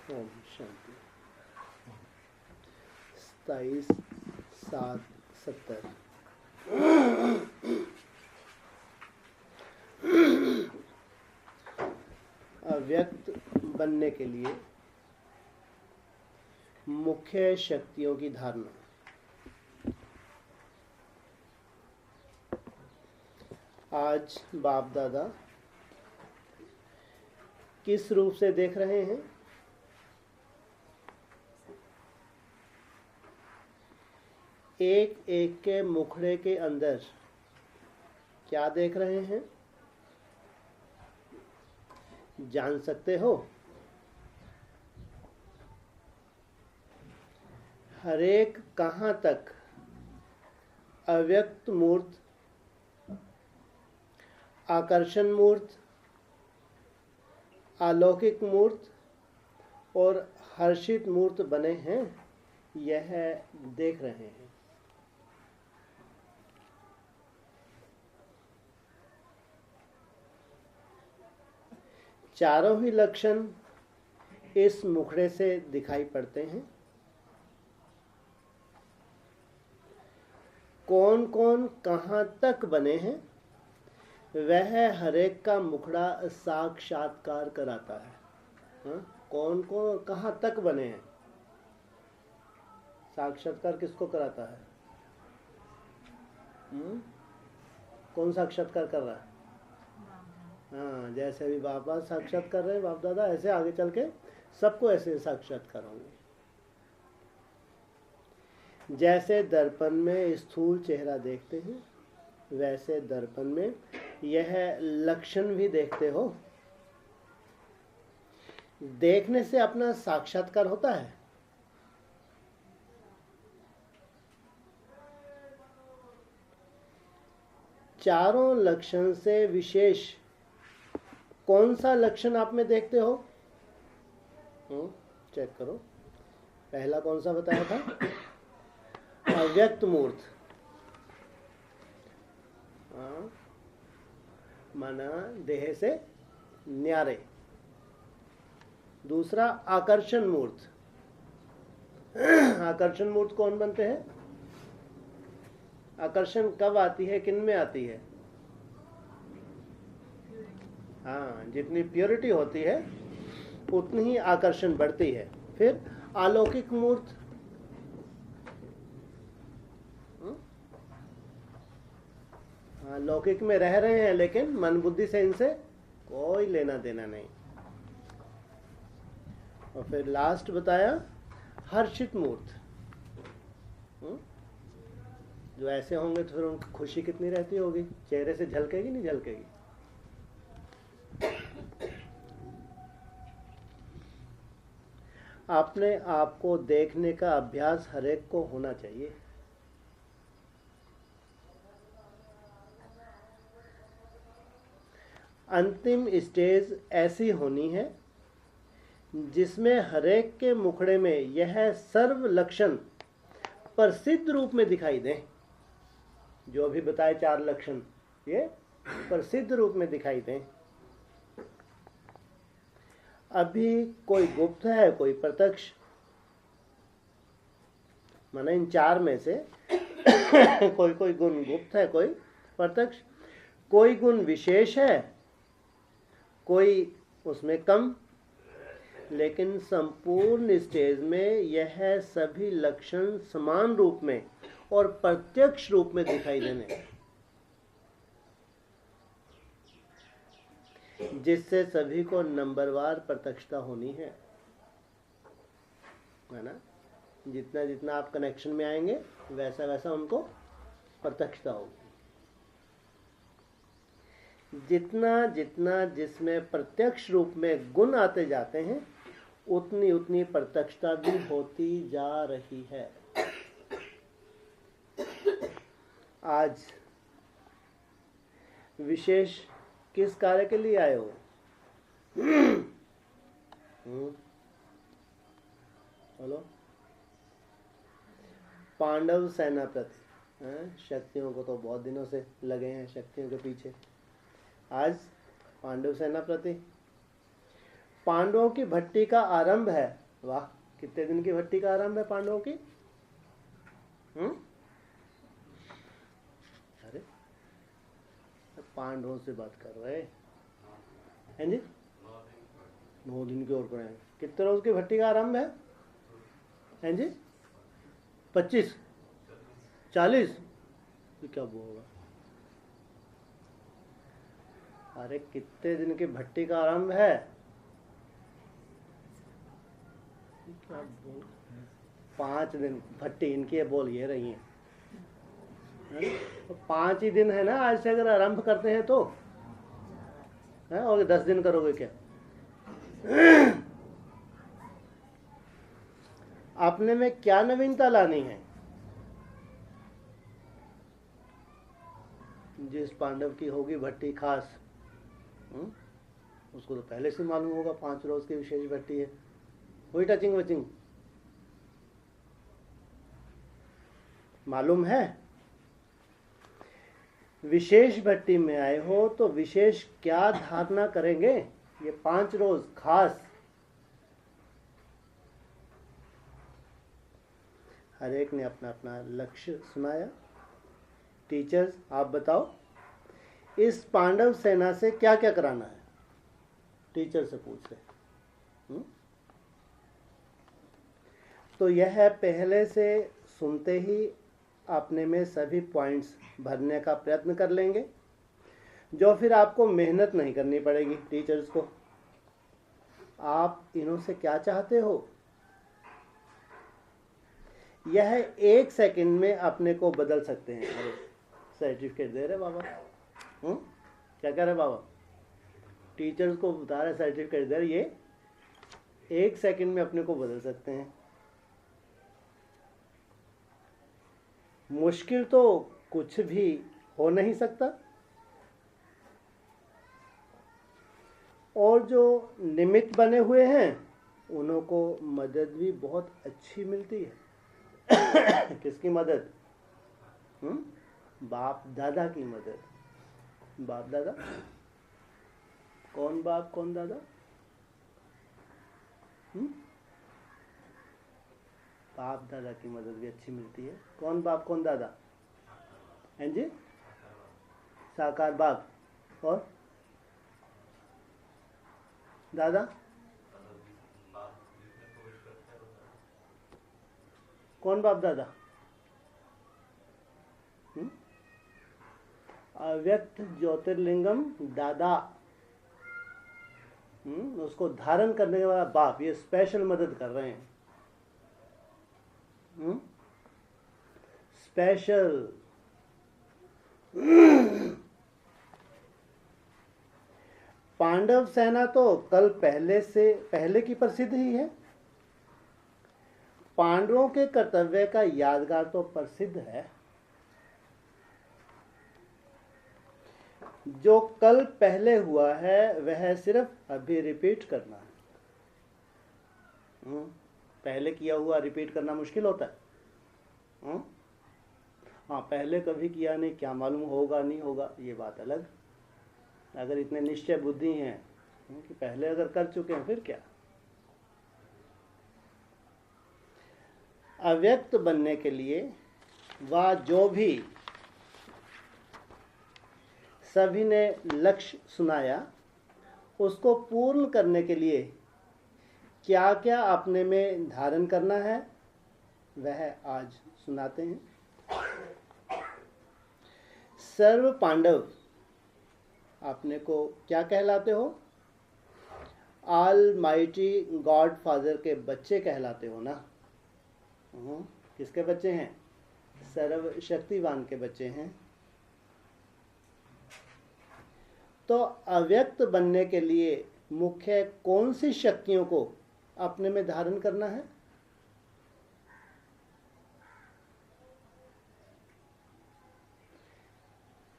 ओम शांति। 27/7/70। अव्यक्त बनने के लिए मुख्य शक्तियों की धारणा। आज बाप दादा किस रूप से देख रहे हैं? एक एक के मुखड़े के अंदर क्या देख रहे हैं? जान सकते हो? हरेक कहाँ तक अव्यक्त मूर्त, आकर्षण मूर्त, अलौकिक मूर्त और हर्षित मूर्त बने हैं, यह देख रहे हैं। चारों ही लक्षण इस मुखड़े से दिखाई पड़ते हैं। कौन कौन कहाँ तक बने हैं, वह हरेक का मुखड़ा साक्षात्कार कराता है। हाँ? कौन कौन कहाँ तक बने हैं, साक्षात्कार किसको कराता है? कौन साक्षात्कार कर रहा है? हाँ, जैसे अभी बाबा साक्षात कर रहे हैं, बाप दादा, ऐसे आगे चल के सबको ऐसे साक्षात्कार होंगे। जैसे दर्पण में स्थूल चेहरा देखते हैं, वैसे दर्पण में यह लक्षण भी देखते हो। देखने से अपना साक्षात्कार होता है। चारों लक्षण से विशेष कौन सा लक्षण आप में देखते हो? चेक करो। पहला कौन सा बताया था? अव्यक्त मूर्त, माना देह से न्यारे। दूसरा आकर्षण मूर्त। आकर्षण मूर्त कौन बनते हैं? आकर्षण कब आती है, किन में आती है? हाँ, जितनी प्योरिटी होती है उतनी ही आकर्षण बढ़ती है। फिर अलौकिक मूर्त, लौकिक में रह रहे हैं लेकिन मन बुद्धि से इनसे कोई लेना देना नहीं। और फिर लास्ट बताया हर्षित मूर्त। जो ऐसे होंगे तो फिर उनकी खुशी कितनी रहती होगी, चेहरे से झलकेगी नहीं झलकेगी? अपने आप को देखने का अभ्यास हरेक को होना चाहिए। अंतिम स्टेज ऐसी होनी है जिसमें हरेक के मुखड़े में यह सर्व लक्षण प्रसिद्ध रूप में दिखाई दें। जो अभी बताए चार लक्षण, ये प्रसिद्ध रूप में दिखाई दें। अभी कोई गुप्त है, कोई प्रत्यक्ष, माना इन चार में से कोई कोई गुण गुप्त है, कोई प्रत्यक्ष, कोई गुण विशेष है, कोई उसमें कम, लेकिन संपूर्ण स्टेज में यह सभी लक्षण समान रूप में और प्रत्यक्ष रूप में दिखाई देने, जिससे सभी को नंबरवार प्रत्यक्षता होनी है ना? जितना जितना आप कनेक्शन में आएंगे वैसा वैसा उनको प्रत्यक्षता होगी। जितना जितना जिसमें प्रत्यक्ष रूप में गुण आते जाते हैं, उतनी उतनी प्रत्यक्षता भी होती जा रही है। आज विशेष किस कार्य के लिए आए हो? बोलो। पांडव सेना प्रति। शक्तियों को तो बहुत दिनों से लगे हैं, शक्तियों के पीछे। आज पांडव सेना प्रति पांडवों की भट्टी का आरंभ है। वाह, कितने दिन की भट्टी का आरंभ है पांडवों की? अरे पांडवों से बात कर रहे हैं जी। 9 दिन की और करें। कितने रोज की भट्टी का आरंभ है जी? 25 40 क्या होगा? अरे कितने दिन की भट्टी का आरंभ है? क्या बोल? 5 दिन भट्टी इनकी बोल ये रही है। तो 5 ही दिन है ना आज से, अगर आरंभ करते हैं तो है। और 10 दिन करोगे क्या? अपने में क्या नवीनता लानी है? जिस पांडव की होगी भट्टी खास, उसको तो पहले से मालूम होगा 5 रोज की विशेष भट्टी है। वही टचिंग वचिंग मालूम है। विशेष भट्टी में आए हो तो विशेष क्या धारणा करेंगे? ये 5 रोज खास। हर एक ने अपना अपना लक्ष्य सुनाया। टीचर्स आप बताओ, इस पांडव सेना से क्या क्या कराना है? टीचर से पूछ रहे। तो यह पहले से सुनते ही अपने में सभी पॉइंट्स भरने का प्रयत्न कर लेंगे, जो फिर आपको मेहनत नहीं करनी पड़ेगी। टीचर्स को आप इन्हों से क्या चाहते हो, यह 1 सेकंड में अपने को बदल सकते हैं। अरे सर्टिफिकेट दे रहे बाबा। क्या कह रहे बाबा? टीचर्स को बता रहे सर्टिफिकेट दे रहे, ये 1 सेकंड में अपने को बदल सकते हैं। मुश्किल तो कुछ भी हो नहीं सकता। और जो निमित्त बने हुए हैं उन्हों को मदद भी बहुत अच्छी मिलती है। किसकी मदद? बाप दादा की मदद। बाप दादा कौन? बाप कौन दादा? बाप दादा की मदद भी अच्छी मिलती है। कौन बाप कौन दादा? हैं जी? साकार बाप और दादा कौन? बाप दादा अव्यक्त ज्योतिर्लिंगम दादा। उसको धारण करने वाला बाप, ये स्पेशल मदद कर रहे हैं। स्पेशल। पांडव सेना तो कल पहले की प्रसिद्ध ही है। पांडवों के कर्तव्य का यादगार तो प्रसिद्ध है। जो कल पहले हुआ है वह सिर्फ अभी रिपीट करना है। पहले किया हुआ रिपीट करना मुश्किल होता है। हाँ, पहले कभी किया नहीं, क्या मालूम होगा नहीं होगा, ये बात अलग। अगर इतने निश्चय बुद्धि हैं कि पहले अगर कर चुके हैं फिर क्या। अव्यक्त बनने के लिए वह जो भी सभी ने लक्ष्य सुनाया, उसको पूर्ण करने के लिए क्या क्या अपने में धारण करना है वह आज सुनाते हैं। सर्व पांडव अपने को क्या कहलाते हो? ऑल माइटी गॉड फादर के बच्चे कहलाते हो ना। किसके बच्चे हैं? सर्वशक्तिवान के बच्चे हैं। तो अव्यक्त बनने के लिए मुख्य कौन सी शक्तियों को अपने में धारण करना है?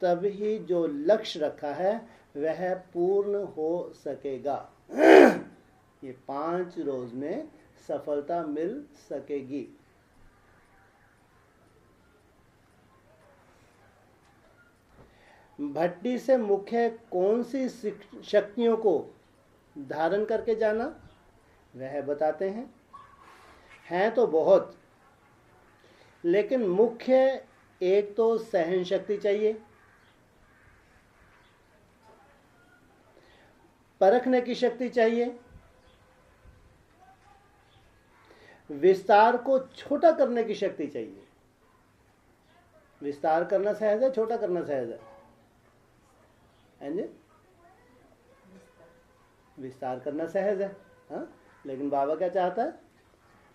तभी जो लक्ष्य रखा है वह पूर्ण हो सकेगा। ये 5 रोज में सफलता मिल सकेगी। भट्टी से मुख्य कौन सी शक्तियों को धारण करके जाना वह बताते हैं तो बहुत, लेकिन मुख्य एक तो सहन शक्ति चाहिए, परखने की शक्ति चाहिए, विस्तार को छोटा करने की शक्ति चाहिए। विस्तार करना सहज है, छोटा करना सहज है जी? विस्तार करना सहज है, हाँ? लेकिन बाबा क्या चाहता है?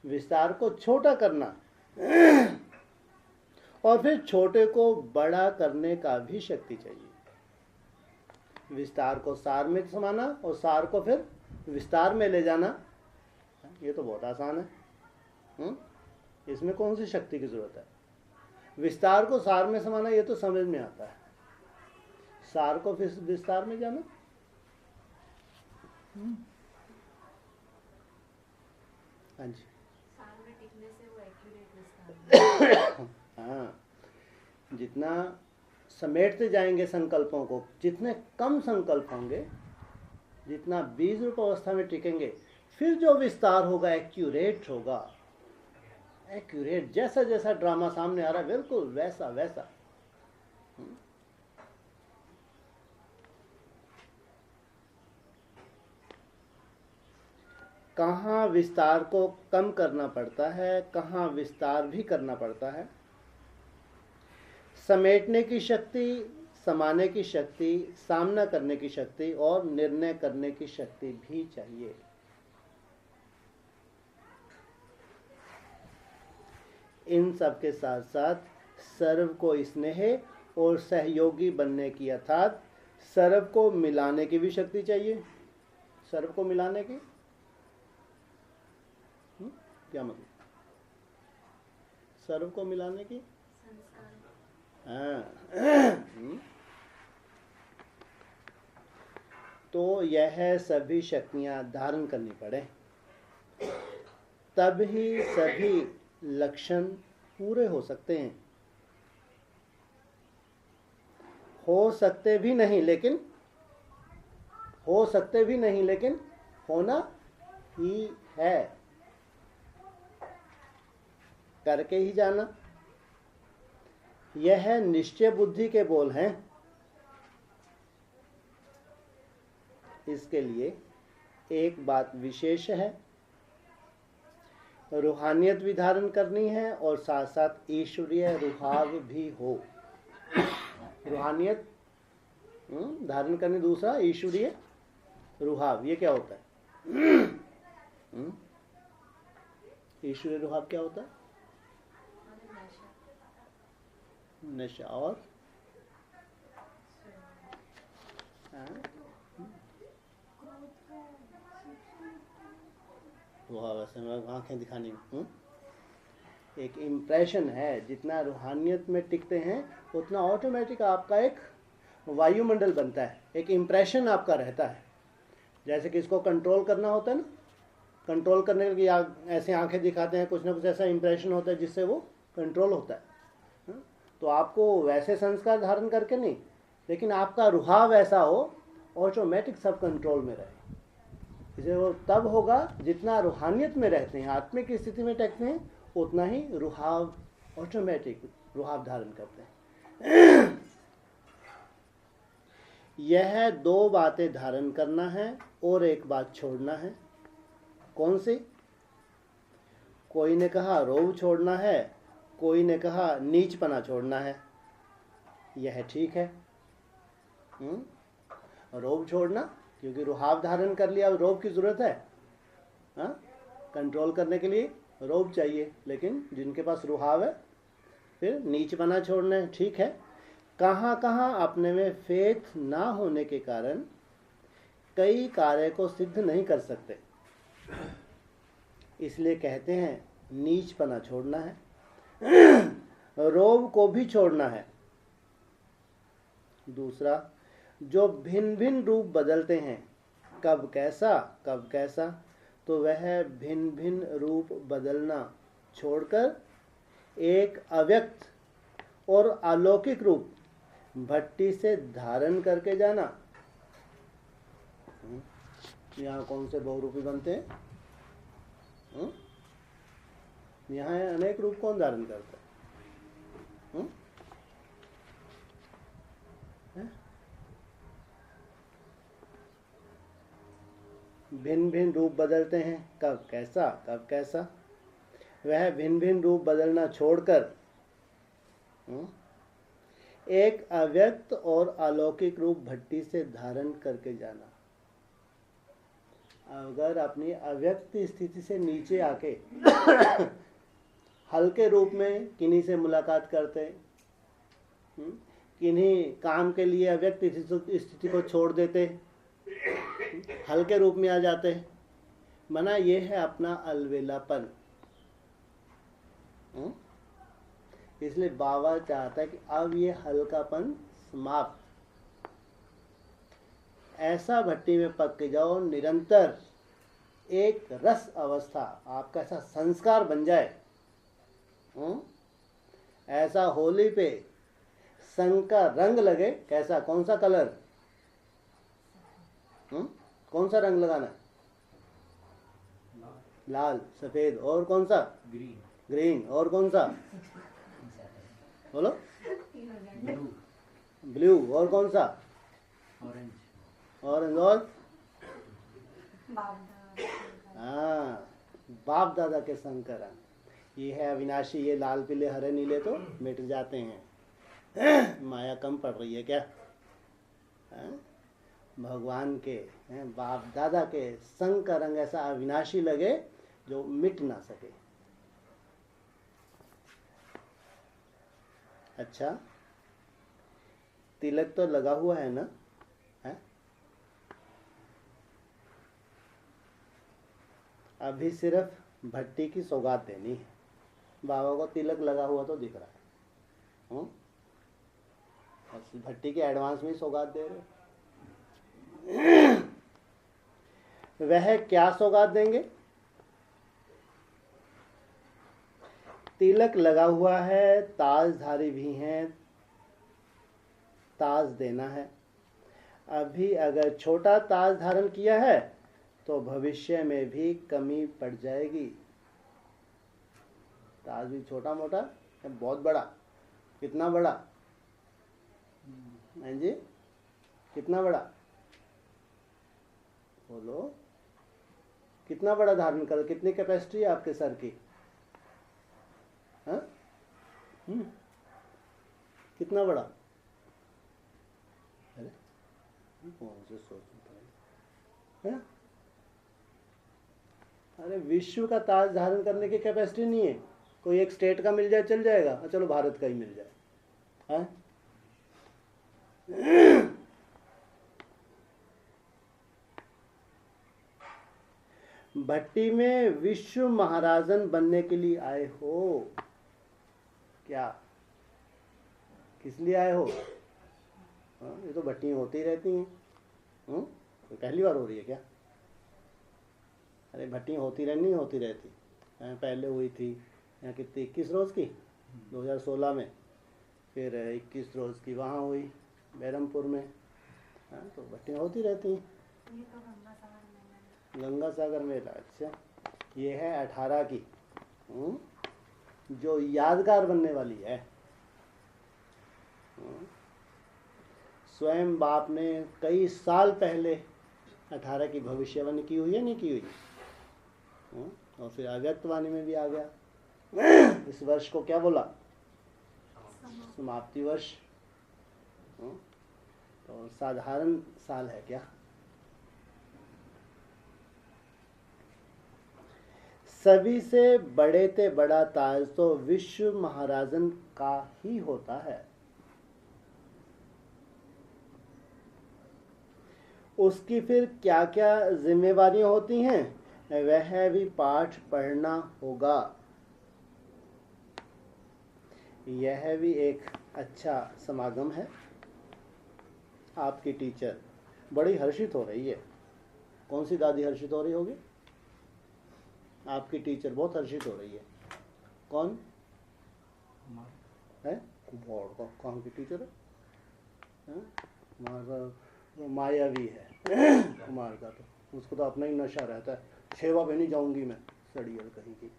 विस्तार को छोटा करना और फिर छोटे को बड़ा करने का भी शक्ति चाहिए। विस्तार को सार में समाना और सार को फिर विस्तार में ले जाना, ये तो बहुत आसान है। इसमें कौन सी शक्ति की जरूरत है? विस्तार को सार में समाना ये तो समझ में आता है, सार को फिर विस्तार में जाना हाँ जी, साल में टिकने से वो एक्यूरेट विस्तार हाँ, जितना समेटते जाएंगे संकल्पों को, जितने कम संकल्प होंगे, जितना बीज रूप अवस्था में टिकेंगे, फिर जो विस्तार होगा एक्यूरेट होगा। एक्यूरेट, जैसा जैसा ड्रामा सामने आ रहा है बिल्कुल वैसा वैसा। कहाँ विस्तार को कम करना पड़ता है, कहाँ विस्तार भी करना पड़ता है। समेटने की शक्ति, समाने की शक्ति, सामना करने की शक्ति और निर्णय करने की शक्ति भी चाहिए। इन सब के साथ साथ सर्व को स्नेह और सहयोगी बनने की, अर्थात सर्व को मिलाने की भी शक्ति चाहिए। सर्व को मिलाने की क्या मतलब? सर्व को मिलाने की तो यह सभी शक्तियां धारण करनी पड़े, तब ही सभी लक्षण पूरे हो सकते हैं। हो सकते भी नहीं लेकिन होना ही है, करके ही जाना। यह निश्चय बुद्धि के बोल हैं। इसके लिए एक बात विशेष है, रूहानियत भी धारण करनी है और साथ साथ ईश्वरीय रुहाव भी हो। रूहानियत धारण करनी, दूसरा ईश्वरीय रुहाव। ये क्या होता है? ईश्वरीय रुहाव क्या होता है? नशा और वैसे में आंखें दिखानी एक इम्प्रेशन है। जितना रूहानियत में टिकते हैं उतना ऑटोमेटिक आपका एक वायुमंडल बनता है, एक इम्प्रेशन आपका रहता है। जैसे कि इसको कंट्रोल करना होता है ना, कंट्रोल करने के लिए ऐसे आंखें दिखाते हैं, कुछ ना कुछ ऐसा इम्प्रेशन होता है जिससे वो कंट्रोल होता है। तो आपको वैसे संस्कार धारण करके नहीं, लेकिन आपका रुहाव ऐसा हो ऑटोमेटिक सब कंट्रोल में रहे। इसे वो तब होगा जितना रूहानियत में रहते हैं, आत्मिक की स्थिति में टिकते हैं, उतना ही रुहाव ऑटोमेटिक रुहाव धारण करते हैं। यह दो बातें धारण करना है और एक बात छोड़ना है। कौन सी? कोई ने कहा रोब छोड़ना है, कोई ने कहा नीचपना छोड़ना है। यह ठीक है। रोब छोड़ना, क्योंकि रुहाव धारण कर लिया, अब रोब की जरूरत है। कंट्रोल करने के लिए रोब चाहिए, लेकिन जिनके पास रुहाव है फिर नीचपना छोड़ना है। ठीक है। कहाँ कहाँ अपने में फेथ ना होने के कारण कई कार्य को सिद्ध नहीं कर सकते, इसलिए कहते हैं नीचपना छोड़ना है, रोब को भी छोड़ना है। दूसरा, जो भिन्न भिन्न रूप बदलते हैं, कब कैसा, तो वह भिन्न भिन्न रूप बदलना छोड़कर एक अव्यक्त और अलौकिक रूप भट्टी से धारण करके जाना। यहाँ कौन से बहुरूपी बनते हैं? यहाँ अनेक रूप कौन धारण करता है? भिन्न भिन्न रूप बदलते हैं, कब कैसा कब कैसा। वह भिन्न भिन्न रूप बदलना छोड़कर एक अव्यक्त और अलौकिक रूप भट्टी से धारण करके जाना। अगर अपनी अव्यक्त स्थिति से नीचे आके हल्के रूप में किन्हीं से मुलाकात करते, किन्हीं काम के लिए अव्यक्त स्थिति को छोड़ देते, हल्के रूप में आ जाते, मना ये है अपना अलवेलापन। इसलिए बाबा चाहता है कि अब ये हल्कापन समाप्त, ऐसा भट्टी में पक के जाओ, निरंतर एक रस अवस्था आपका ऐसा संस्कार बन जाए। ऐसा होली पे संग का रंग लगे, कैसा, कौन सा कलर, कौन सा रंग लगाना है? लाल, सफेद, और कौन सा? ग्रीन। ग्रीन, और कौन सा? बोलो। ब्लू, और कौन सा? ऑरेंज। ऑरेंज, और हाँ, बाप दादा के संग का रंग ये है अविनाशी। ये लाल पीले हरे नीले तो मिट जाते हैं, माया कम पड़ रही है क्या? भगवान के बाप दादा के संग का रंग ऐसा अविनाशी लगे जो मिट ना सके। अच्छा, तिलक तो लगा हुआ है ना? है? अभी सिर्फ भट्टी की सौगात देनी है। बाबा को तिलक लगा हुआ तो दिख रहा है, भट्टी के एडवांस में सौगात दे रहे। वह क्या सौगात देंगे? तिलक लगा हुआ है, ताजधारी भी हैं, ताज देना है। अभी अगर छोटा ताज धारण किया है तो भविष्य में भी कमी पड़ जाएगी। ताज भी छोटा मोटा है, बहुत बड़ा, कितना बड़ा है जी? कितना बड़ा बोलो, कितना बड़ा धारण कर, कितनी कैपेसिटी है आपके सर की? हाँ? कितना बड़ा? अरे कौन से सोचना है? अरे विश्व का ताज धारण करने की कैपेसिटी नहीं है। कोई एक स्टेट का मिल जाए चल जाएगा, चलो भारत का ही मिल जाए। हाँ? भट्टी में विश्व महाराजन बनने के लिए आए हो क्या? किस लिए आए हो? ये तो भट्टी होती रहती हैं। तो पहली बार हो रही है क्या? अरे भट्टी होती रहती। पहले हुई थी यहाँ कितनी, 21 रोज की 2016 में, फिर 21 रोज की वहाँ हुई बैरमपुर में। तो भट्टियाँ होती रहती हैं। ये तो गंगा सागर मेला। अच्छा, ये है 18 की, जो यादगार बनने वाली है। स्वयं बाप ने कई साल पहले 18 की भविष्यवाणी की हुई है, नहीं की हुई? और फिर अव्यक्तवाणी में भी आ गया। इस वर्ष को क्या बोला? समाप्ति वर्ष। तो साधारण साल है क्या? सभी से बड़े ते बड़ा ताज तो विश्व महाराजन का ही होता है। उसकी फिर क्या क्या जिम्मेवारियां होती हैं, वह भी पाठ पढ़ना होगा। यह भी एक अच्छा समागम है। आपकी टीचर बड़ी हर्षित हो रही है। कौन सी दादी हर्षित हो रही होगी? आपकी टीचर बहुत हर्षित हो रही है। कौन है? कुमार का कहाँ की टीचर है? कुमार का मायावी है। कुमार का तो उसको तो अपना ही नशा रहता है, सेवा में नहीं जाऊंगी मैं, सड़ियल कहीं की।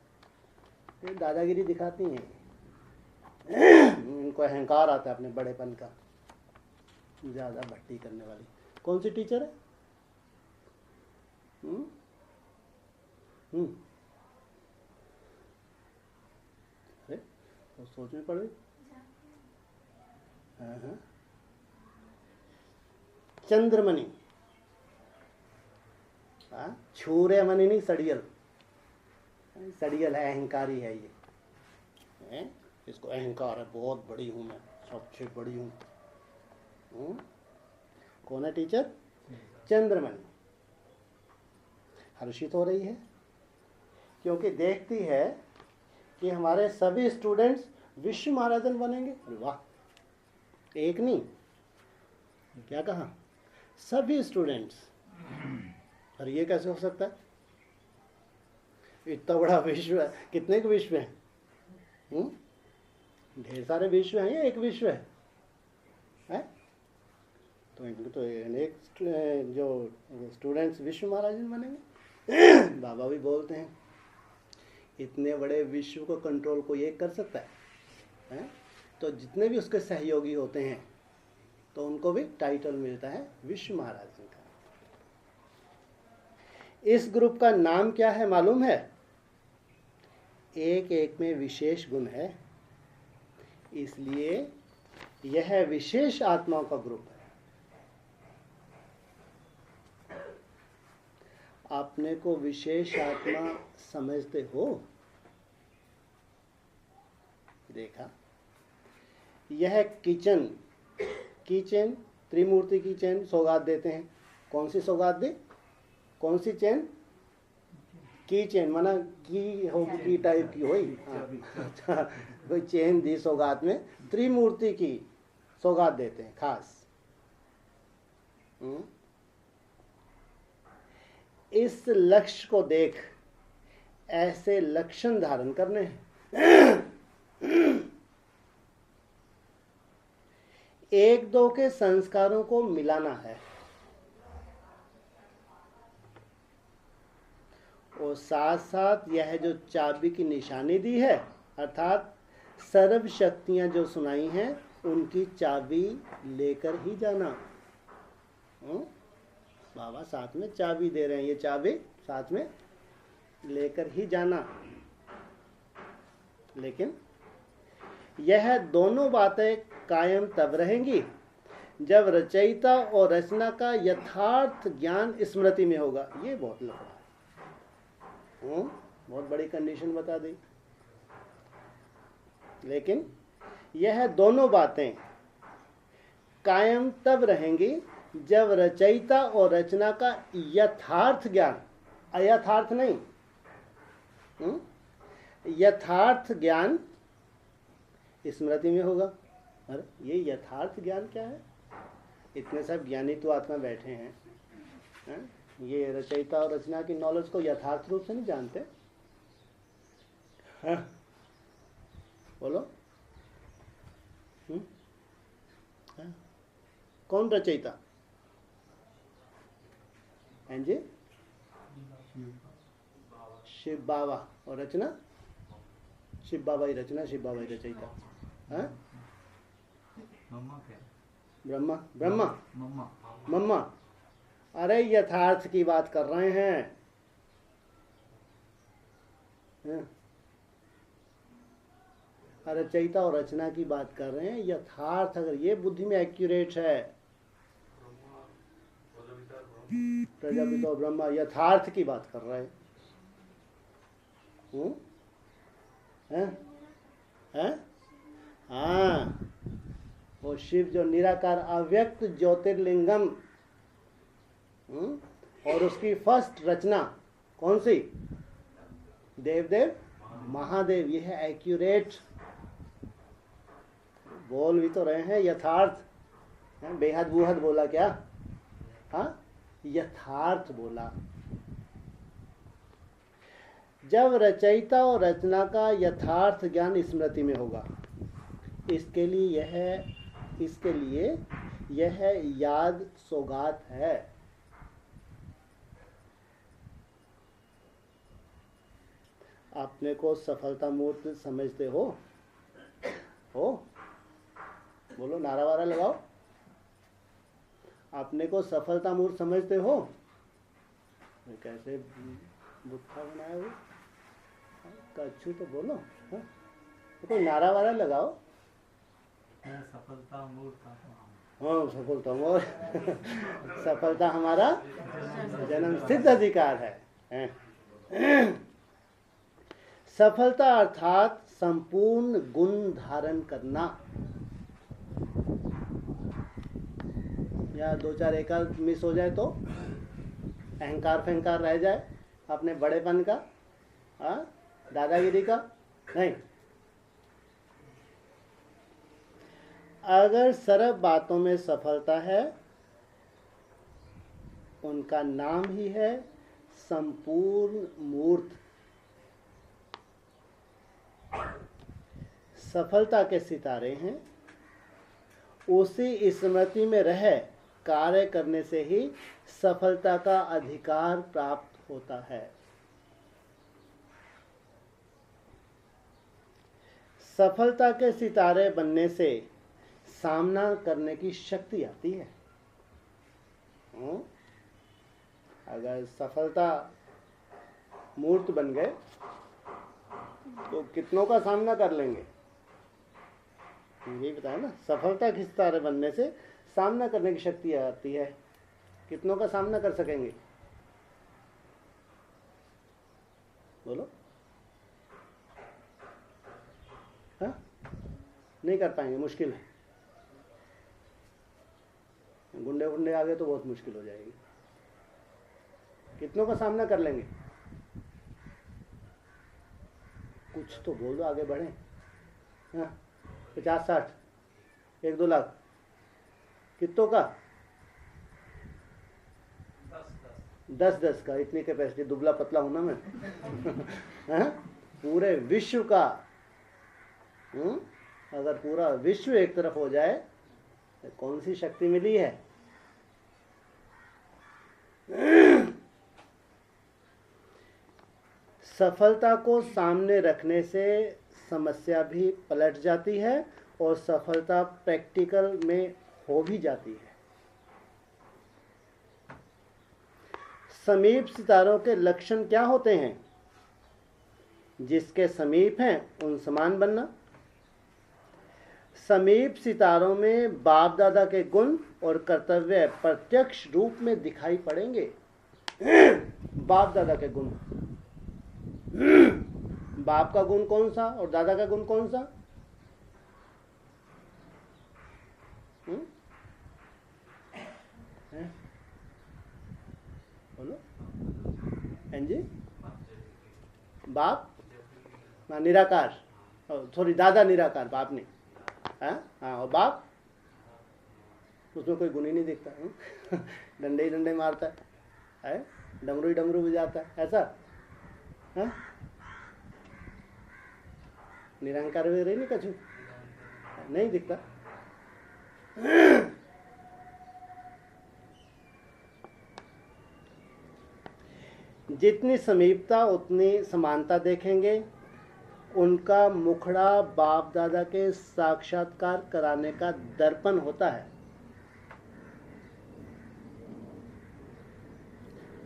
ये दादागिरी दिखाती हैं, इनको अहंकार आता है अपने बड़ेपन का, ज़्यादा भट्टी करने वाली। कौन सी टीचर है? अरे तो सोच में पड़ गई। हाँ, चंद्रमणि, छूरे मणि नहीं, सड़ियल। सड़ियल है, अहंकारी है ये, इसको अहंकार है, बहुत बड़ी हूं मैं, सबसे बड़ी हूं। कौन है टीचर? चंद्रमणि। हर्षित हो रही है क्योंकि देखती है कि हमारे सभी स्टूडेंट्स विश्व महाराजन बनेंगे। वाह, एक नहीं, क्या कहा? सभी स्टूडेंट्स। और ये कैसे हो सकता है? इतना बड़ा विश्व है, कितने के विश्व हैं? ढेर सारे विश्व हैं या एक विश्व है? तो इनके तो अनेक जो स्टूडेंट्स विश्व महाराजन बनेंगे। बाबा भी बोलते हैं इतने बड़े विश्व को कंट्रोल कोई एक कर सकता है? तो जितने भी उसके सहयोगी होते हैं तो उनको भी टाइटल मिलता है विश्व महाराजन का। इस ग्रुप का नाम क्या है मालूम है? एक एक में विशेष गुण है, इसलिए यह विशेष आत्माओं का ग्रुप है। अपने को विशेष आत्मा समझते हो? देखा, यह किचन त्रिमूर्ति की चैन सौगात देते हैं। कौन सी सौगात दे? कौन सी चैन? की चैन, माना की होगी, की टाइप की होई। अच्छा, कोई चैन दी सौगात में, त्रिमूर्ति की सौगात देते हैं खास। इस लक्ष्य को देख ऐसे लक्षण धारण करने हैं। एक दो के संस्कारों को मिलाना है और साथ साथ यह जो चाबी की निशानी दी है, अर्थात सर्व शक्तियां जो सुनाई हैं उनकी चाबी लेकर ही जाना। बाबा साथ में चाबी दे रहे हैं, ये चाबी साथ में लेकर ही जाना। लेकिन यह दोनों बातें कायम तब रहेंगी जब रचयिता और रचना का यथार्थ ज्ञान स्मृति में होगा। ये बहुत लंबा है, बहुत बड़ी कंडीशन बता दी। लेकिन यह दोनों बातें कायम तब रहेंगी जब रचयिता और रचना का यथार्थ ज्ञान, अयथार्थ नहीं, यथार्थ ज्ञान स्मृति में होगा। अरे ये यथार्थ ज्ञान क्या है? इतने सब ज्ञानी तो आत्मा बैठे हैं, ये रचयिता और रचना की नॉलेज को यथार्थ रूप से नहीं जानते। हाँ बोलो, हाँ? कौन रचयिता हैं जी? शिव बाबा। और रचना? शिव बाबा ही रचना, शिव बाबा ही रचयिता। ब्रह्मा ब्रह्मा मम्मा। अरे यथार्थ की बात कर रहे हैं, रचयिता और रचना की बात कर रहे हैं। यथार्थ अगर ये बुद्धि में एक्यूरेट है, प्रजापिता और ब्रह्मा यथार्थ की बात कर रहे हैं। हाँ, वो शिव जो निराकार अव्यक्त ज्योतिर्लिंगम, और उसकी फर्स्ट रचना कौन सी? देवदेव महादेव। ये है एक्यूरेट। बोल भी तो रहे हैं यथार्थ, बेहद बुहद बोला क्या? हाँ, यथार्थ बोला। जब रचयिता और रचना का यथार्थ ज्ञान स्मृति में होगा, इसके लिए यह याद सौगात है। अपने को सफलता मूर्त समझते हो? बोलो, नारा वारा लगाओ। अपने को सफलता मूर्त समझते हो? कैसे बुत्था बनाया हो? कच्छू तो बोलो। हाँ? तो कोई नारा वारा लगाओ। सफलता मूर्त। हाँ, सफलता और सफलता हमारा जन्म सिद्ध अधिकार है। सफलता अर्थात संपूर्ण गुण धारण करना। या दो चार एकाध मिस हो जाए तो अहंकार फहंकार रह जाए अपने बड़ेपन का, दादागिरी का नहीं। अगर सरल बातों में सफलता है, उनका नाम ही है संपूर्ण मूर्त। सफलता के सितारे हैं। उसी स्मृति में रह कार्य करने से ही सफलता का अधिकार प्राप्त होता है। सफलता के सितारे बनने से सामना करने की शक्ति आती है। अगर सफलता मूर्त बन गए तो कितनों का सामना कर लेंगे? यही बताया ना, सफलता के सितारे बनने से सामना करने की शक्ति आती है। कितनों का सामना कर सकेंगे? बोलो। हाँ, नहीं कर पाएंगे, मुश्किल है। गुंडे गुंडे आ गए तो बहुत मुश्किल हो जाएगी। कितनों का सामना कर लेंगे? कुछ तो बोल दो, आगे बढ़े। हाँ, 50-60, 1-2 लाख, कितनों का? 10-10 का। इतनी कैपेसिटी, दुबला पतला हूं ना मैं। हाँ? पूरे विश्व का। अगर पूरा विश्व एक तरफ हो जाए तो कौन सी शक्ति मिली है? सफलता को सामने रखने से समस्या भी पलट जाती है और सफलता प्रैक्टिकल में हो भी जाती है। समीप सितारों के लक्षण क्या होते हैं? जिसके समीप हैं उन समान बनना। समीप सितारों में बाप दादा के गुण और कर्तव्य प्रत्यक्ष रूप में दिखाई पड़ेंगे। बाप दादा के गुण, बाप का गुण कौन सा और दादा का गुण कौन सा? बोलो जी। बाप निराकार, सॉरी दादा निराकार, बाप नहीं। हाँ, और बाप उसमें कोई गुण ही नहीं दिखता। डंडे ही डंडे मारता है, डमरू ही डमरू बजाता है, ऐसा। हाँ, निरंकार वगैरह नहीं, कछु नहीं दिखता। जितनी समीपता उतनी समानता देखेंगे। उनका मुखड़ा बाप दादा के साक्षात्कार कराने का दर्पण होता है।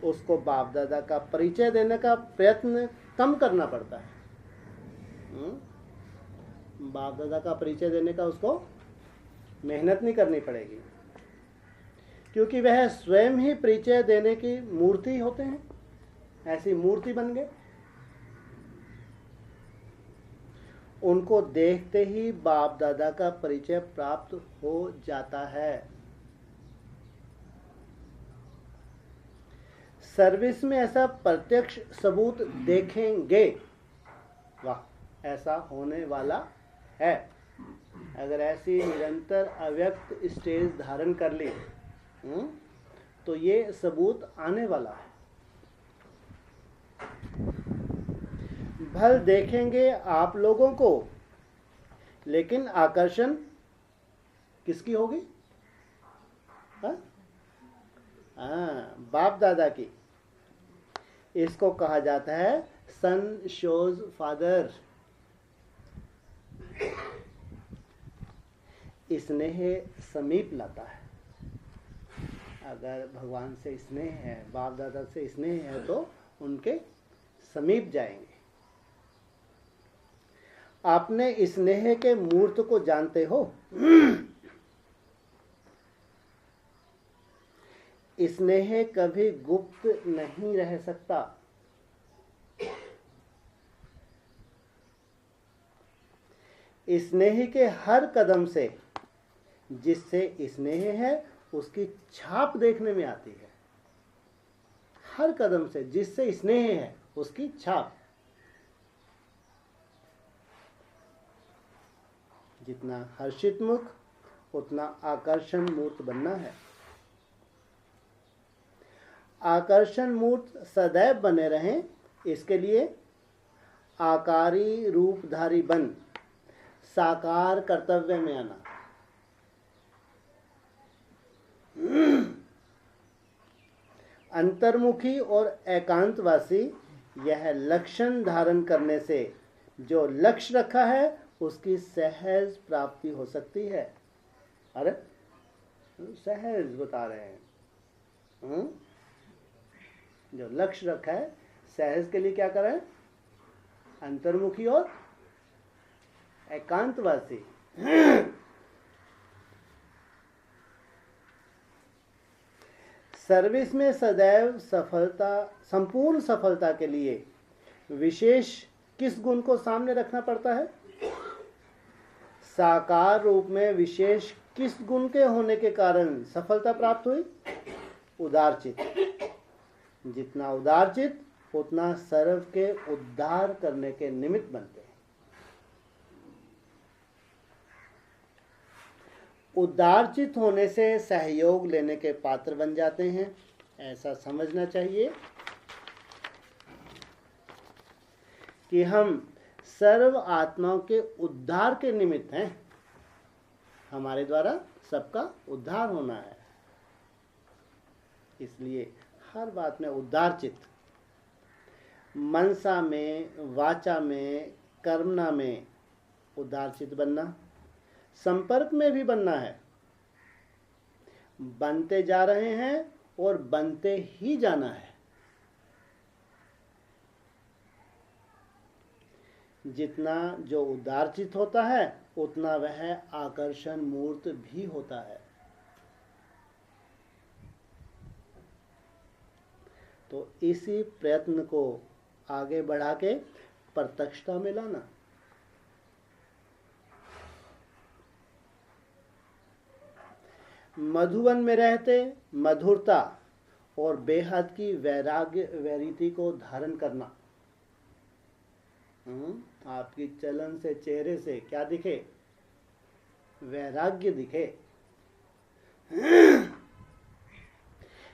उसको बाप दादा का परिचय देने का प्रयत्न कम करना पड़ता है। बाप दादा का परिचय देने का उसको मेहनत नहीं करनी पड़ेगी, क्योंकि वह स्वयं ही परिचय देने की मूर्ति होते हैं। ऐसी मूर्ति बन गए। उनको देखते ही बाप दादा का परिचय प्राप्त हो जाता है। सर्विस में ऐसा प्रत्यक्ष सबूत देखेंगे। वाह, ऐसा होने वाला है। अगर ऐसी निरंतर अव्यक्त स्टेज धारण कर ली तो ये सबूत आने वाला है। भल देखेंगे आप लोगों को, लेकिन आकर्षण किसकी होगी? बाप दादा की। इसको कहा जाता है सन शोज फादर। स्नेह समीप लाता है। अगर भगवान से स्नेह है, बाप दादा से स्नेह है, तो उनके समीप जाएंगे। आपने स्नेह के मूर्त को जानते हो? स्नेह कभी गुप्त नहीं रह सकता। स्नेह के हर कदम से जिससे स्नेह है उसकी छाप देखने में आती है। हर कदम से जिससे स्नेह है उसकी छाप। जितना हर्षित मुख उतना आकर्षण मूर्त बनना है। आकर्षण मूर्त सदैव बने रहें, इसके लिए आकारी रूपधारी बन साकार कर्तव्य में आना। अंतर्मुखी और एकांतवासी यह लक्षण धारण करने से जो लक्ष्य रखा है उसकी सहज प्राप्ति हो सकती है। अरे सहज बता रहे हैं। जो लक्ष्य रखा है सहज के लिए क्या करें? अंतर्मुखी और एकांतवासी। सर्विस में सदैव सफलता, संपूर्ण सफलता के लिए विशेष किस गुण को सामने रखना पड़ता है? साकार रूप में विशेष किस गुण के होने के कारण सफलता प्राप्त हुई? उदारचित। जितना उदारचित उतना सर्व के उद्धार करने के निमित्त बनते हैं। उदारचित होने से सहयोग लेने के पात्र बन जाते हैं। ऐसा समझना चाहिए कि हम सर्व आत्माओं के उद्धार के निमित्त हैं। हमारे द्वारा सबका उद्धार होना है, इसलिए हर बात में उदारचित। मनसा में, वाचा में, कर्मणा में उदारचित बनना। संपर्क में भी बनना है। बनते जा रहे हैं और बनते ही जाना है। जितना जो उदारचित होता है उतना वह आकर्षण मूर्त भी होता है। तो इसी प्रयत्न को आगे बढ़ा के प्रत्यक्षता में लाना। मधुवन में रहते मधुरता और बेहद की वैराग्य वैरिटी को धारण करना। आपकी चलन से, चेहरे से क्या दिखे? वैराग्य दिखे।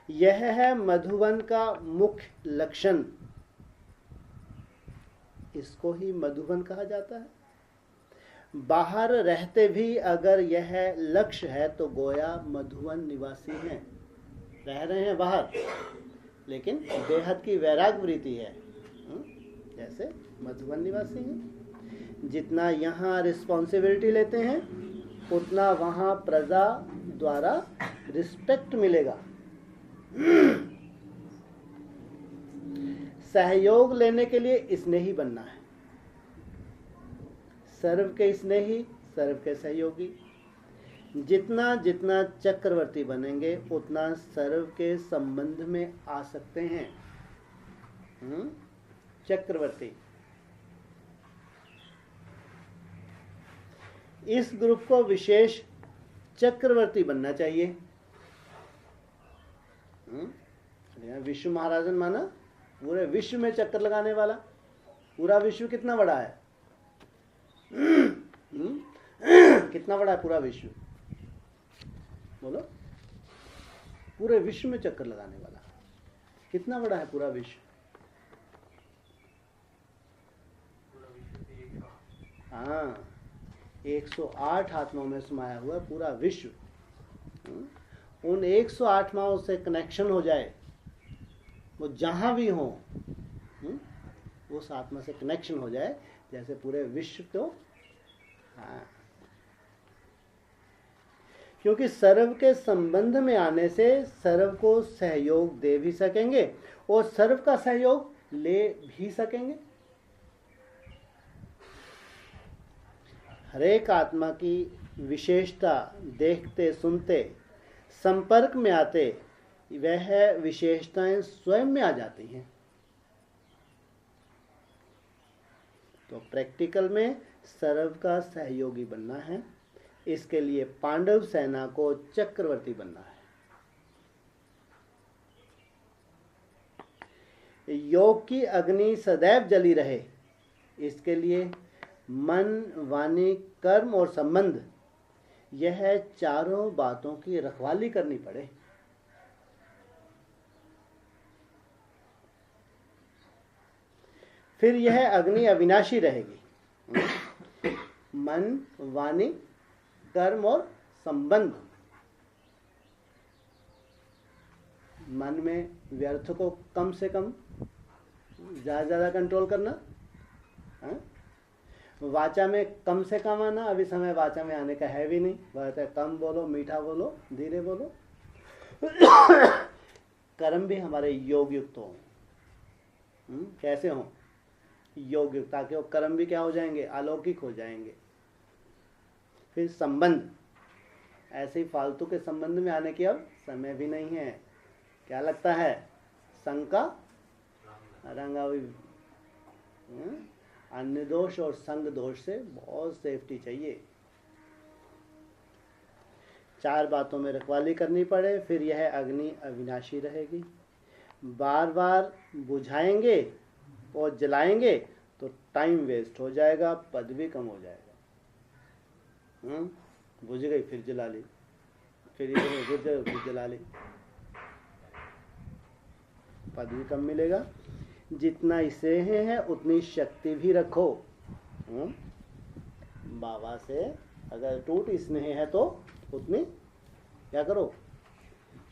यह है मधुवन का मुख्य लक्षण। इसको ही मधुवन कहा जाता है। बाहर रहते भी अगर यह लक्ष्य है तो गोया मधुवन निवासी हैं। रह रहे हैं बाहर लेकिन बेहद की वैराग्य वृत्ति है, जैसे मधुवन निवासी हैं। जितना यहाँ रिस्पॉन्सिबिलिटी लेते हैं उतना वहाँ प्रजा द्वारा रिस्पेक्ट मिलेगा। सहयोग लेने के लिए स्नेही बनना है। सर्व के स्नेही, सर्व के सहयोगी। जितना जितना चक्रवर्ती बनेंगे उतना सर्व के संबंध में आ सकते हैं। चक्रवर्ती। इस ग्रुप को विशेष चक्रवर्ती बनना चाहिए। विश्व महाराजन माना पूरे विश्व में चक्कर लगाने वाला। पूरा विश्व कितना बड़ा है? कितना बड़ा है पूरा विश्व? बोलो। पूरे विश्व में चक्कर लगाने वाला कितना बड़ा है पूरा विश्व? हाँ, 108 आत्माओं में समाया हुआ पूरा विश्व। उन 108 आत्माओं से कनेक्शन हो जाए, वो जहां भी हो, वो उस आत्मा से कनेक्शन हो जाए जैसे पूरे विश्व को। हाँ, क्योंकि सर्व के संबंध में आने से सर्व को सहयोग दे भी सकेंगे और सर्व का सहयोग ले भी सकेंगे। हरेक आत्मा की विशेषता देखते सुनते संपर्क में आते वह विशेषताएं स्वयं में आ जाती हैं। तो प्रैक्टिकल में सर्व का सहयोगी बनना है। इसके लिए पांडव सेना को चक्रवर्ती बनना है। योग की अग्नि सदैव जली रहे, इसके लिए मन, वाणी, कर्म और संबंध, यह चारों बातों की रखवाली करनी पड़े। फिर यह अग्नि अविनाशी रहेगी। मन, वाणी, कर्म और संबंध। मन में व्यर्थ को कम से कम, ज्यादा कंट्रोल करना। हा? वाचा में कम से कम आना। अभी समय वाचा में आने का है भी नहीं। कहते हैं कम बोलो, मीठा बोलो, धीरे बोलो। कर्म भी हमारे योग युक्त हो। कैसे हो? योग युक्त, ताकि वो कर्म भी क्या हो जाएंगे? अलौकिक हो जाएंगे। फिर संबंध, ऐसे ही फालतू के संबंध में आने की अब समय भी नहीं है। क्या लगता है? संग का रंगा भी। अन्य दोष और संग दोष से बहुत सेफ्टी चाहिए। चार बातों में रखवाली करनी पड़े। फिर यह अग्नि अविनाशी रहेगी। बार बार बुझाएंगे और जलाएंगे तो टाइम वेस्ट हो जाएगा, पद भी कम हो जाएगा। बुझ गई फिर जला ली, फिर जला ली, पद भी कम मिलेगा। जितना स्नेह है उतनी शक्ति भी रखो। बाबा से अगर टूट स्नेह है तो उतनी क्या करो?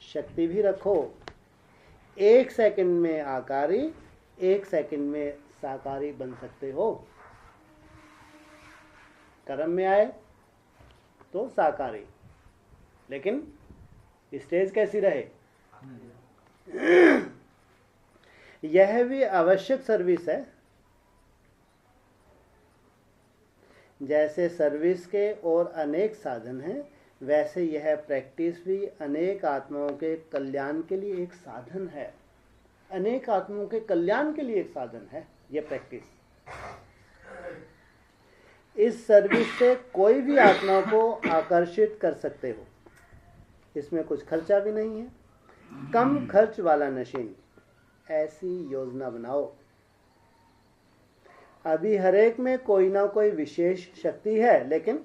शक्ति भी रखो। 1 सेकंड में आकारी, 1 सेकंड में साकारी बन सकते हो। कर्म में आए तो साकारी, लेकिन स्टेज कैसी रहे? यह भी आवश्यक सर्विस है। जैसे सर्विस के और अनेक साधन हैं, वैसे यह प्रैक्टिस भी अनेक आत्माओं के कल्याण के लिए एक साधन है। अनेक आत्माओं के कल्याण के लिए एक साधन है यह प्रैक्टिस। इस सर्विस से कोई भी आत्मा को आकर्षित कर सकते हो। इसमें कुछ खर्चा भी नहीं है। कम खर्च वाला मशीन, ऐसी योजना बनाओ। अभी हरेक में कोई ना कोई विशेष शक्ति है, लेकिन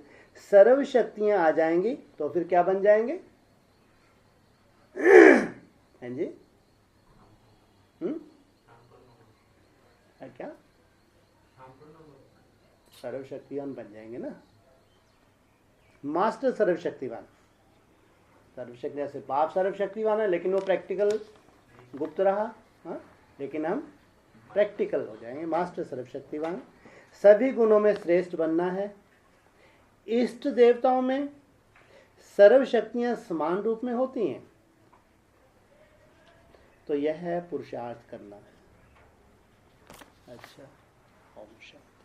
सर्व शक्तियां आ जाएंगी तो फिर क्या बन जाएंगे? हैं जी? क्या? सर्वशक्तिवान बन जाएंगे ना। मास्टर सर्वशक्तिवान। सर्वशक्ति, जैसे बाप सर्वशक्तिवान है लेकिन वो प्रैक्टिकल गुप्त रहा। हाँ? लेकिन हम प्रैक्टिकल हो जाएंगे, मास्टर सर्वशक्तिवान। सभी गुणों में श्रेष्ठ बनना है। इष्ट देवताओं में सर्व शक्तियां समान रूप में होती हैं, तो यह है पुरुषार्थ करना। अच्छा, ओम शांति।